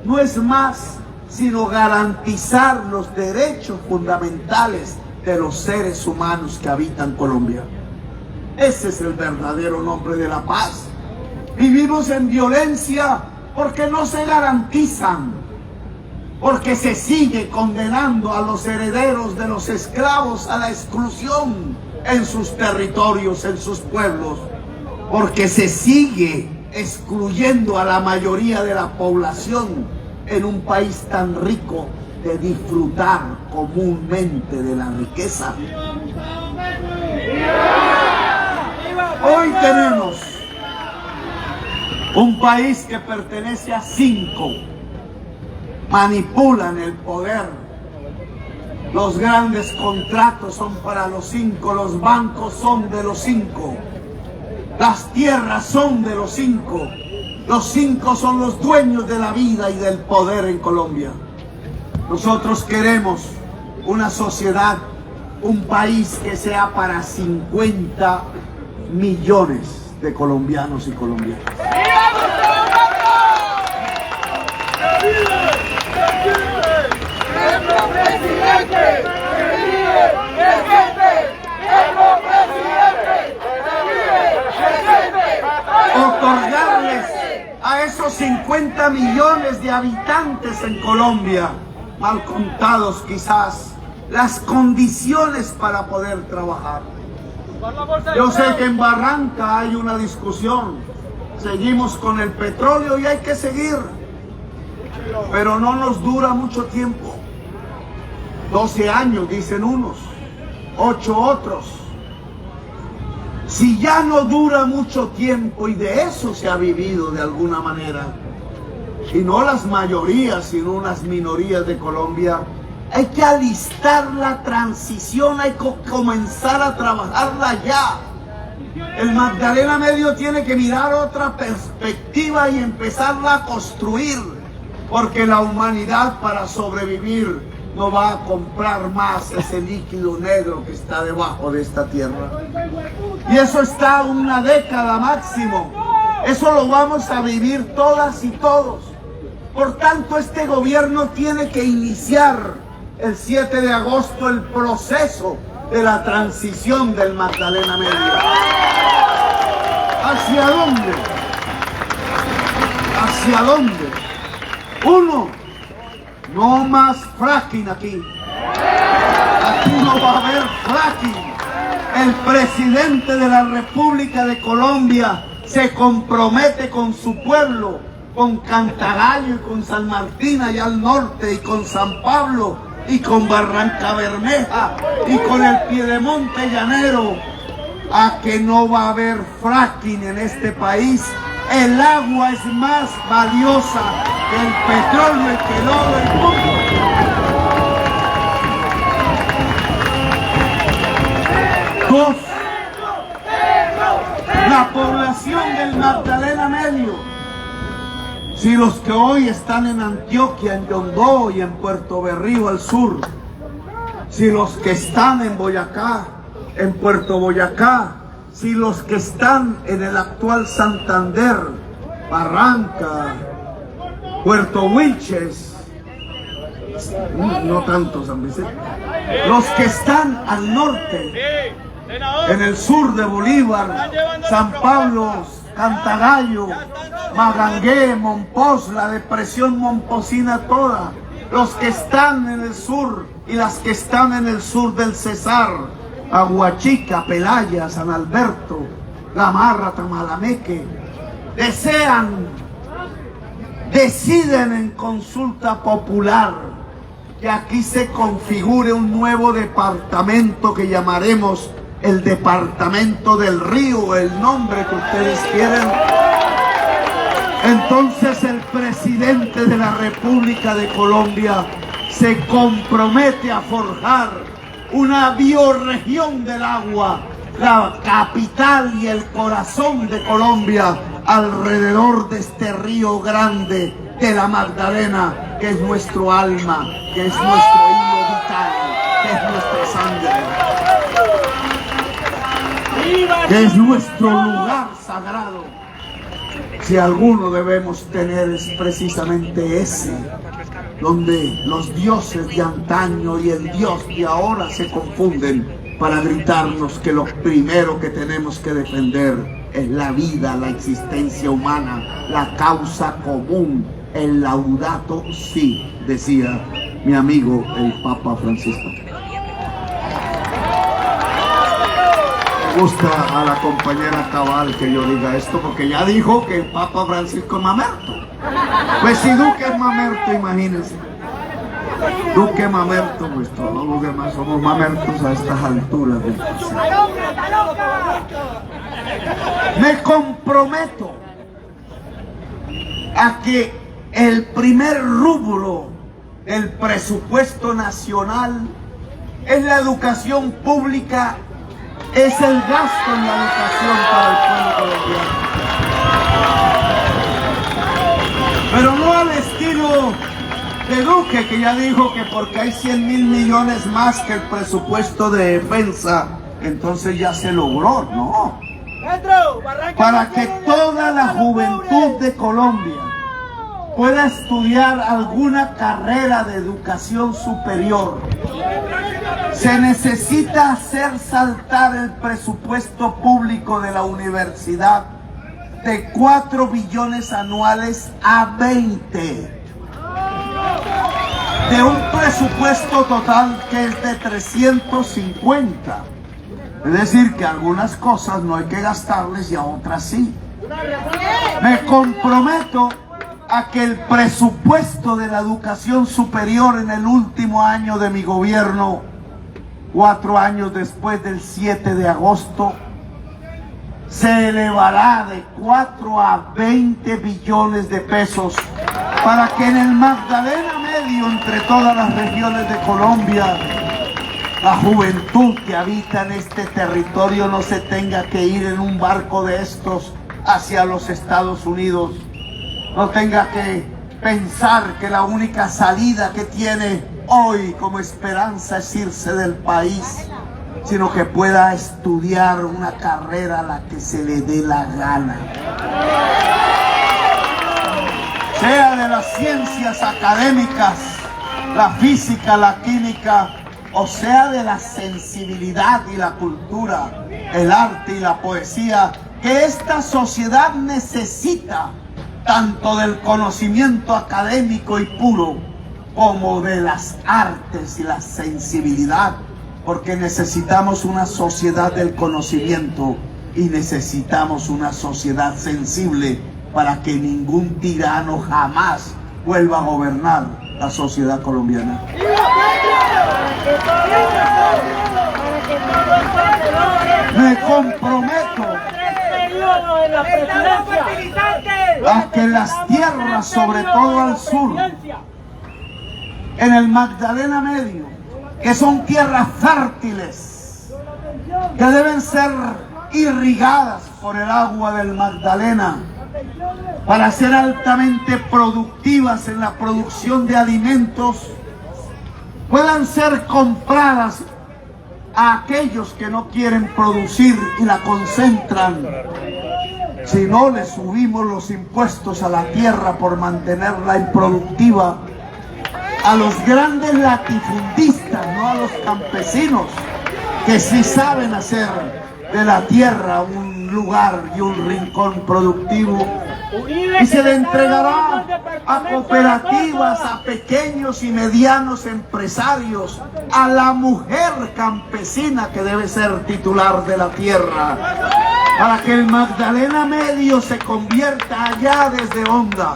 no es más sino garantizar los derechos fundamentales de los seres humanos que habitan Colombia. Ese es el verdadero nombre de la paz. Vivimos en violencia porque no se garantizan, porque se sigue condenando a los herederos de los esclavos a la exclusión en sus territorios, en sus pueblos, porque se sigue excluyendo a la mayoría de la población en un país tan rico de disfrutar comúnmente de la riqueza. Hoy tenemos un país que pertenece a 5, manipulan el poder, los grandes contratos son para los 5, los bancos son de los 5, las tierras son de los 5, los 5 son los dueños de la vida y del poder en Colombia. Nosotros queremos una sociedad, un país que sea para 50 millones de colombianos y colombianas. Otorgarles a esos 50 millones de habitantes en Colombia, mal contados quizás, las condiciones para poder trabajar. Yo sé que en Barranca hay una discusión, seguimos con el petróleo y hay que seguir, pero no nos dura mucho tiempo. 12 años dicen unos, 8 otros. Si ya no dura mucho tiempo, y de eso se ha vivido de alguna manera, y no las mayorías sino unas minorías de Colombia, Hay que alistar la transición, hay que comenzar a trabajarla ya. El Magdalena Medio tiene que mirar otra perspectiva y empezarla a construir, porque la humanidad para sobrevivir no va a comprar más ese líquido negro que está debajo de esta tierra. Y eso está a una década máximo. Eso lo vamos a vivir todas y todos. Por tanto, este gobierno tiene que iniciar el 7 de agosto el proceso de la transición del Magdalena Medio. ¿Hacia dónde? ¿Hacia dónde? Uno, no más fracking aquí. Aquí no va a haber fracking. El presidente de la República de Colombia se compromete con su pueblo, con Cantagallo y con San Martín allá al norte y con San Pablo y con Barranca Bermeja y con el Piedemonte Llanero, a que no va a haber fracking en este país. El agua es más valiosa que el petróleo y que el oro del mundo. Dos, la población del Magdalena Medio. Si los que hoy están en Antioquia, en Yondó y en Puerto Berrío al sur, si los que están en Boyacá, en Puerto Boyacá, si los que están en el actual Santander, Barranca, Puerto Wilches, no tanto San Vicente, los que están al norte, en el sur de Bolívar, San Pablo, Cantagallo, Magangué, Monpós, la depresión momposina toda, los que están en el sur y las que están en el sur del Cesar, Aguachica, Pelaya, San Alberto, Gamarra, Tamalameque, deciden en consulta popular que aquí se configure un nuevo departamento que llamaremos el Departamento del Río, el nombre que ustedes quieran. Entonces el presidente de la República de Colombia se compromete a forjar una bioregión del agua, la capital y el corazón de Colombia, alrededor de este río grande de la Magdalena, que es nuestro alma, que es nuestro hilo vital, que es nuestra sangre, que es nuestro lugar sagrado. Si alguno debemos tener es precisamente ese, donde los dioses de antaño y el Dios de ahora se confunden para gritarnos que lo primero que tenemos que defender es la vida, la existencia humana, la causa común, el Laudato Si, decía mi amigo el Papa Francisco. Me gusta a la compañera Cabal que yo diga esto, porque ya dijo que el Papa Francisco es mamerto. Pues si Duque es mamerto, imagínense. Duque mamerto, pues todos los demás somos mamertos a estas alturas del proceso. Me comprometo a que el primer rubro del presupuesto nacional es la educación pública, es el gasto en la educación para el pueblo colombiano. Pero no al estilo de Duque, que ya dijo que porque hay 100.000 millones más que el presupuesto de defensa, entonces ya se logró. No. Para que toda la juventud de Colombia pueda estudiar alguna carrera de educación superior, se necesita hacer saltar el presupuesto público de la universidad de 4 billones anuales a 20, de un presupuesto total que es de 350. Es decir, que algunas cosas no hay que gastarles y a otras sí. Me comprometo a que el presupuesto de la educación superior en el último año de mi gobierno, 4 años después del 7 de agosto, se elevará de 4 a 20 billones de pesos para que en el Magdalena Medio, entre todas las regiones de Colombia, la juventud que habita en este territorio no se tenga que ir en un barco de estos hacia los Estados Unidos, no tenga que pensar que la única salida que tiene hoy como esperanza es irse del país, sino que pueda estudiar una carrera a la que se le dé la gana, sea de las ciencias académicas, la física, la química, o sea de la sensibilidad y la cultura, el arte y la poesía, que esta sociedad necesita, tanto del conocimiento académico y puro, como de las artes y la sensibilidad, porque necesitamos una sociedad del conocimiento y necesitamos una sociedad sensible para que ningún tirano jamás vuelva a gobernar la sociedad colombiana. Me comprometo a que las tierras, sobre todo al sur, en el Magdalena Medio, que son tierras fértiles, que deben ser irrigadas por el agua del Magdalena, para ser altamente productivas en la producción de alimentos, puedan ser compradas a aquellos que no quieren producir y la concentran. Si no le subimos los impuestos a la tierra por mantenerla improductiva, a los grandes latifundistas, no a los campesinos, que sí saben hacer de la tierra un lugar y un rincón productivo, y se le entregará a cooperativas, a pequeños y medianos empresarios, a la mujer campesina que debe ser titular de la tierra, para que el Magdalena Medio se convierta allá desde Honda,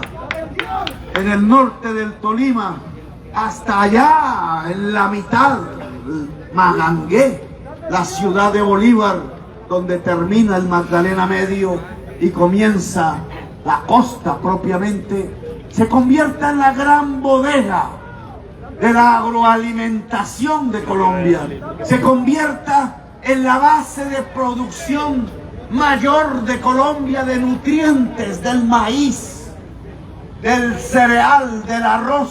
en el norte del Tolima, hasta allá en la mitad, Magangué, la ciudad de Bolívar, donde termina el Magdalena Medio y comienza la costa propiamente, se convierta en la gran bodega de la agroalimentación de Colombia, se convierta en la base de producción mayor de Colombia de nutrientes, del maíz, del cereal, del arroz,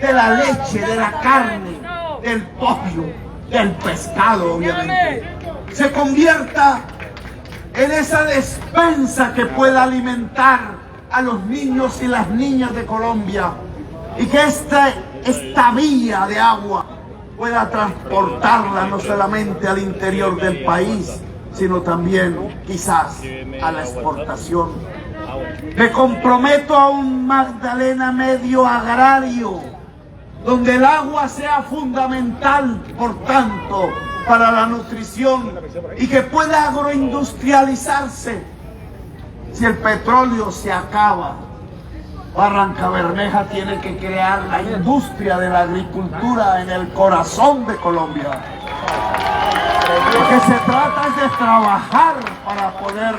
de la leche, de la carne, del pollo, del pescado, obviamente. Se convierta en esa despensa que pueda alimentar a los niños y las niñas de Colombia, y que esta vía de agua pueda transportarla no solamente al interior del país, sino también quizás a la exportación. Me comprometo a un Magdalena Medio agrario, donde el agua sea fundamental, por tanto, para la nutrición, y que pueda agroindustrializarse. Si el petróleo se acaba, Barrancabermeja tiene que crear la industria de la agricultura en el corazón de Colombia. Lo que se trata es de trabajar para poder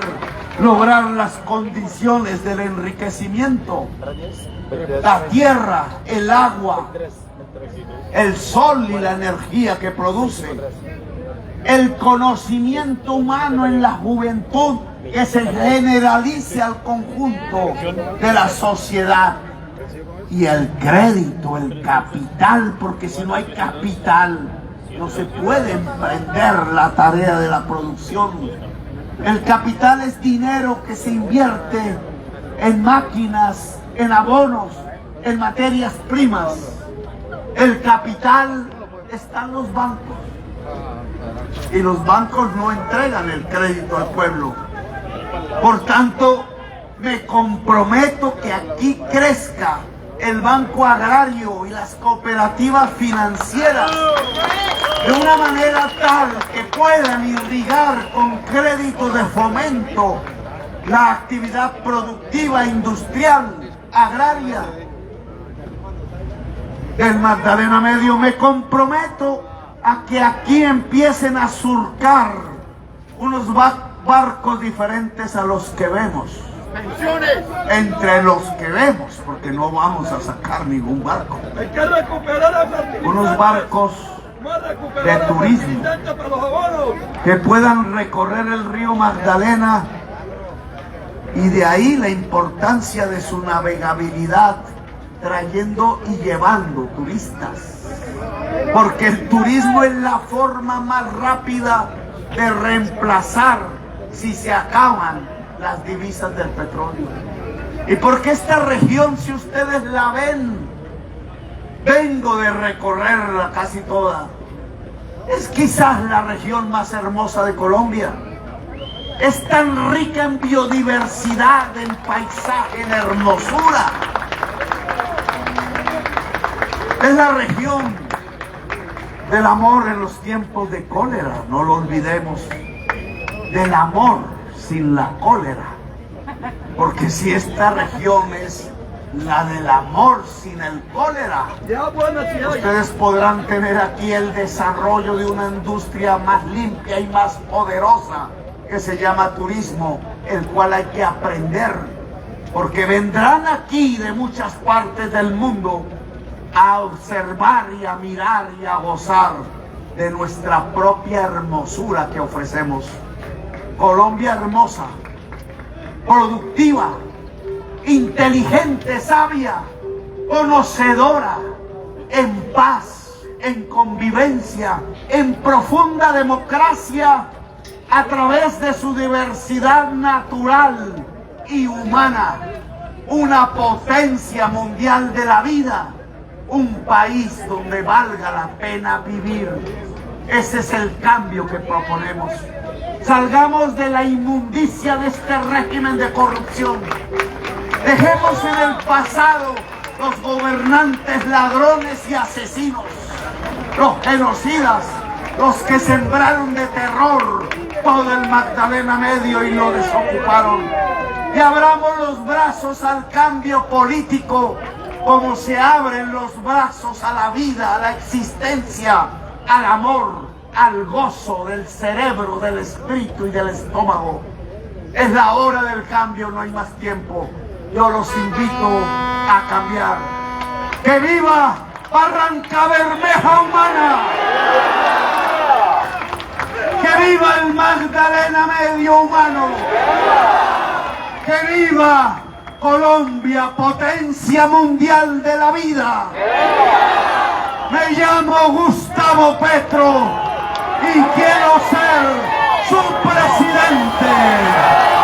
lograr las condiciones del enriquecimiento. La tierra, el agua, el sol y la energía que produce, el conocimiento humano en la juventud que se generalice al conjunto de la sociedad, y el crédito, el capital, porque si no hay capital no se puede emprender la tarea de la producción. El capital es dinero que se invierte en máquinas, en abonos, en materias primas. El capital está en los bancos, y los bancos no entregan el crédito al pueblo. Por tanto, me comprometo que aquí crezca el Banco Agrario y las cooperativas financieras de una manera tal que puedan irrigar con créditos de fomento la actividad productiva, industrial, agraria del Magdalena Medio. Me comprometo a que aquí empiecen a surcar unos barcos diferentes a los que vemos. entre los que vemos, porque no vamos a sacar ningún barco. Hay que recuperar la fertilidad. Unos barcos de turismo para los abonos. que puedan recorrer el río Magdalena, y de ahí la importancia de su navegabilidad, trayendo y llevando turistas, porque el turismo es la forma más rápida de reemplazar si se acaban las divisas del petróleo. Y porque esta región, si ustedes la ven, vengo de recorrerla casi toda, es quizás la región más hermosa de Colombia. Es tan rica en biodiversidad, en paisaje, en hermosura. Es la región del amor en los tiempos de cólera, no lo olvidemos, del amor sin la cólera, porque si esta región es la del amor sin el cólera, ustedes podrán tener aquí el desarrollo de una industria más limpia y más poderosa que se llama turismo, el cual hay que aprender, porque vendrán aquí de muchas partes del mundo a observar y a mirar y a gozar de nuestra propia hermosura que ofrecemos. Colombia hermosa, productiva, inteligente, sabia, conocedora, en paz, en convivencia, en profunda democracia, a través de su diversidad natural y humana, una potencia mundial de la vida, un país donde valga la pena vivir. Ese es el cambio que proponemos. Salgamos de la inmundicia de este régimen de corrupción. Dejemos en el pasado los gobernantes ladrones y asesinos, los genocidas, los que sembraron de terror todo el Magdalena Medio y lo desocuparon. Y abramos los brazos al cambio político, como se abren los brazos a la vida, a la existencia, al amor, al gozo del cerebro, del espíritu y del estómago. Es la hora del cambio, no hay más tiempo. Yo los invito a cambiar. ¡Que viva Barrancabermeja Humana! ¡Que viva el Magdalena Medio humano! ¡Que viva Colombia, potencia mundial de la vida! Me llamo Gustavo Petro y quiero ser su presidente.